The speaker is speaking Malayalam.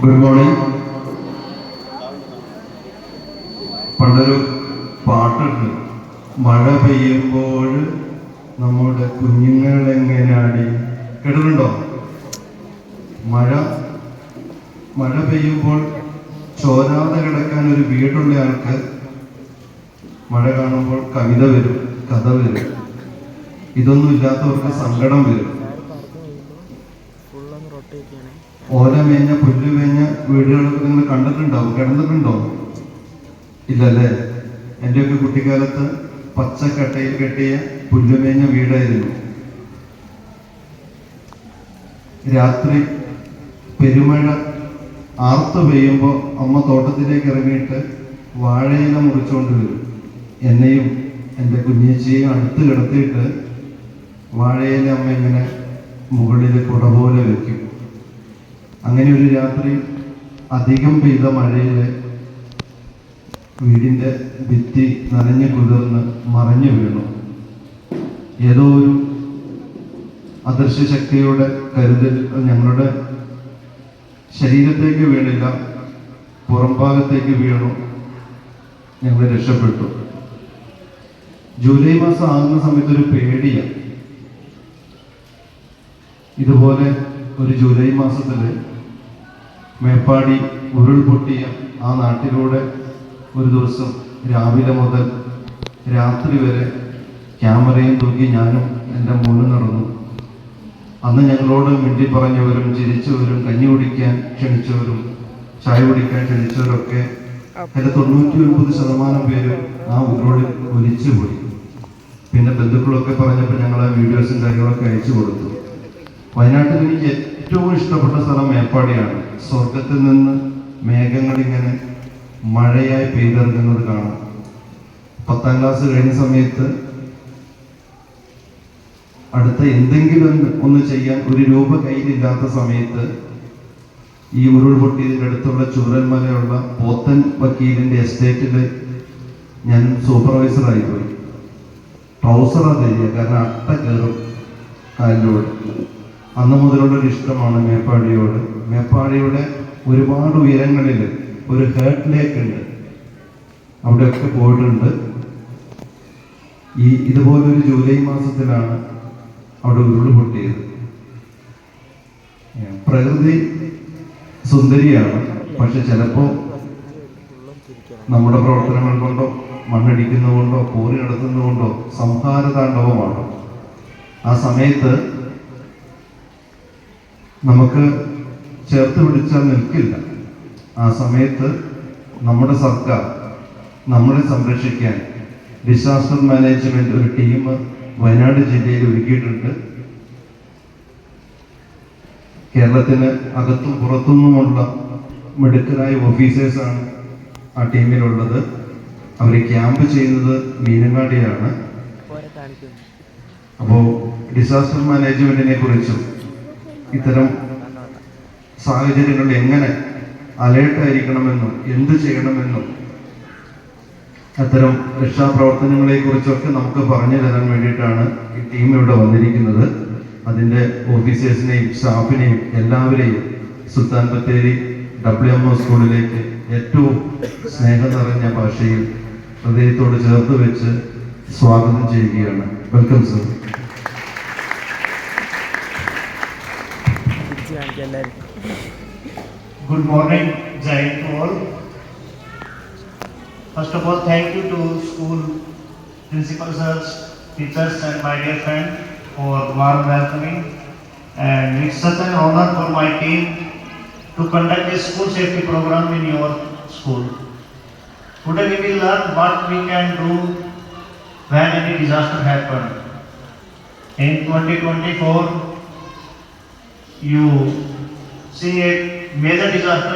Good morning. പണ്ടൊരു പാട്ടുണ്ട്, മഴ പെയ്യുമ്പോൾ നമ്മുടെ കുഞ്ഞുങ്ങൾ എങ്ങനെയാടി. കേട്ടിട്ടുണ്ടോ? മഴ പെയ്യുമ്പോൾ ചോരാതെ കിടക്കാൻ ഒരു വീടുള്ള ആൾക്ക് മഴ കാണുമ്പോൾ കവിത വരും, കഥ വരും. ഇതൊന്നും ഇല്ലാത്തവർക്ക് സങ്കടം വരും. ഓല മേഞ്ഞ പുല്ല് മേഞ്ഞ വീടുകളൊക്കെ നിങ്ങൾ കണ്ടിട്ടുണ്ടാവും, കിടന്നിട്ടുണ്ടോ? ഇല്ലല്ലേ? എൻ്റെയൊക്കെ കുട്ടിക്കാലത്ത് പച്ചക്കട്ടയിൽ കെട്ടിയ പുല്ലുമേഞ്ഞ വീടായിരുന്നു. രാത്രി പെരുമഴ ആർത്തു പെയ്യുമ്പോൾ അമ്മ തോട്ടത്തിലേക്ക് ഇറങ്ങിയിട്ട് വാഴയില മുറിച്ചുകൊണ്ട് വരും. എന്നെയും എൻ്റെ കുഞ്ഞേച്ചിയെയും അടുത്ത് കിടത്തിയിട്ട് വാഴയില അമ്മ ഇങ്ങനെ മുകളിൽ കുട പോലെ വെക്കും. അങ്ങനെ ഒരു രാത്രി അധികം പെയ്ത മഴയിൽ വീടിൻ്റെ ഭിത്തി നനഞ്ഞു കുതിർന്ന് മറഞ്ഞു വീണു. ഏതോ ഒരു അദൃശ്യ ശക്തിയുടെ കരുതൽ ഞങ്ങളുടെ ശരീരത്തേക്ക് വീണില്ല, പുറംഭാഗത്തേക്ക് വീണു. ഞങ്ങൾ രക്ഷപ്പെട്ടു. ജൂലൈ മാസം ആകുന്ന സമയത്ത് ഒരു പേടിയാണ്. ഇതുപോലെ ഒരു ജൂലൈ മാസത്തിൽ മേപ്പാടി ഉരുൾപൊട്ടിയ ആ നാട്ടിലൂടെ ഒരു ദിവസം രാവിലെ മുതൽ രാത്രി വരെ ക്യാമറയും തൂക്കി ഞാനും എൻ്റെ മോളും നടന്നു. അന്ന് ഞങ്ങളോട് മിണ്ടി പറഞ്ഞവരും ചിരിച്ചവരും കഞ്ഞി കുടിക്കാൻ ക്ഷണിച്ചവരും ചായ കുടിക്കാൻ ക്ഷണിച്ചവരൊക്കെ അതിൽ 99% പേര് ആ ഉരുളിൽ ഒലിച്ചുപോയി. പിന്നെ ബന്ധുക്കളൊക്കെ പറഞ്ഞപ്പോൾ ഞങ്ങൾ ആ വീഡിയോസും കാര്യങ്ങളൊക്കെ അയച്ചു കൊടുത്തു. വയനാട്ടിൽ എനിക്ക് ഏറ്റവും ഇഷ്ടപ്പെട്ട സ്ഥലം മേപ്പാടിയാണ്. സ്വർഗത്തിൽ നിന്ന് മേഘങ്ങളിങ്ങനെ മഴയായി പെയ്തിറങ്ങുന്നത് കാണാം. 10ാം ക്ലാസ് കഴിഞ്ഞ സമയത്ത് അടുത്ത എന്തെങ്കിലും ഒന്ന് ചെയ്യാൻ ഒരു രൂപ കയ്യിലില്ലാത്ത സമയത്ത് ഈ ഉരുൾപൊട്ടിയതിൻ്റെ അടുത്തുള്ള ചൂരൽമലയുള്ള പോത്തൻ വക്കീലിൻ്റെ എസ്റ്റേറ്റിൽ ഞാൻ സൂപ്പർവൈസറായി പോയി. ട്രൗസറാ തരിക, കാരണം അട്ട കയറും കാലിലൂടെ. അന്ന് മുതലുള്ളൊരു ഇഷ്ടമാണ് മേപ്പാടിയോട്. മേപ്പാടിയുടെ ഒരുപാട് ഉയരങ്ങളിൽ ഒരു ഹേർട്ട് ലേക്ക് ഉണ്ട്, അവിടെയൊക്കെ പോയിട്ടുണ്ട്. ഇതുപോലൊരു ജൂലൈ മാസത്തിലാണ് അവിടെ ഉരുൾപൊട്ടിയത്. പ്രകൃതി സുന്ദരിയാണ്, പക്ഷെ ചിലപ്പോൾ നമ്മുടെ പ്രവർത്തനങ്ങൾ കൊണ്ടോ മണ്ണടിക്കുന്നതുകൊണ്ടോ കോറി നടത്തുന്നതുകൊണ്ടോ സംഹാരതാണ്ഡവമാണ്. ആ സമയത്ത് നമുക്ക് ചേർത്ത് പിടിച്ചാൽ നിൽക്കില്ല. ആ സമയത്ത് നമ്മുടെ സർക്കാർ നമ്മളെ സംരക്ഷിക്കാൻ ഡിസാസ്റ്റർ മാനേജ്മെന്റ് ഒരു ടീം വയനാട് ജില്ലയിൽ ഒരുക്കിയിട്ടുണ്ട്. കേരളത്തിന് അകത്തും പുറത്തുനിന്നുമുള്ള മിടുക്കരായ ഓഫീസേഴ്സാണ് ആ ടീമിലുള്ളത്. അവർ ക്യാമ്പ് ചെയ്യുന്നത് മീനങ്ങാടിയാണ്. അപ്പോൾ ഡിസാസ്റ്റർ മാനേജ്മെന്റിനെ കുറിച്ചും ഇത്തരം സാഹചര്യങ്ങളിൽ എങ്ങനെ അലേർട്ടായിരിക്കണമെന്നും എന്ത് ചെയ്യണമെന്നും അത്തരം രക്ഷാപ്രവർത്തനങ്ങളെ കുറിച്ചൊക്കെ നമുക്ക് പറഞ്ഞു തരാൻ വേണ്ടിയിട്ടാണ് ഈ ടീം ഇവിടെ വന്നിരിക്കുന്നത്. അതിൻ്റെ ഓഫീസേഴ്സിനെയും സ്റ്റാഫിനെയും എല്ലാവരെയും സുൽത്താൻ ബത്തേരി WMO സ്കൂളിലേക്ക് ഏറ്റവും സ്നേഹം നിറഞ്ഞ ഭാഷയിൽ ഹൃദയത്തോട് ചേർത്ത് വെച്ച് സ്വാഗതം ചെയ്യുകയാണ്. Welcome sir. Good morning, Jai to all. First of all, thank you to school principals, teachers and my dear friend for warm welcoming. And it's such an honor for my team to conduct a school safety program in your school. Today we will learn what we can do when any disaster happens. In 2024, you see a major disaster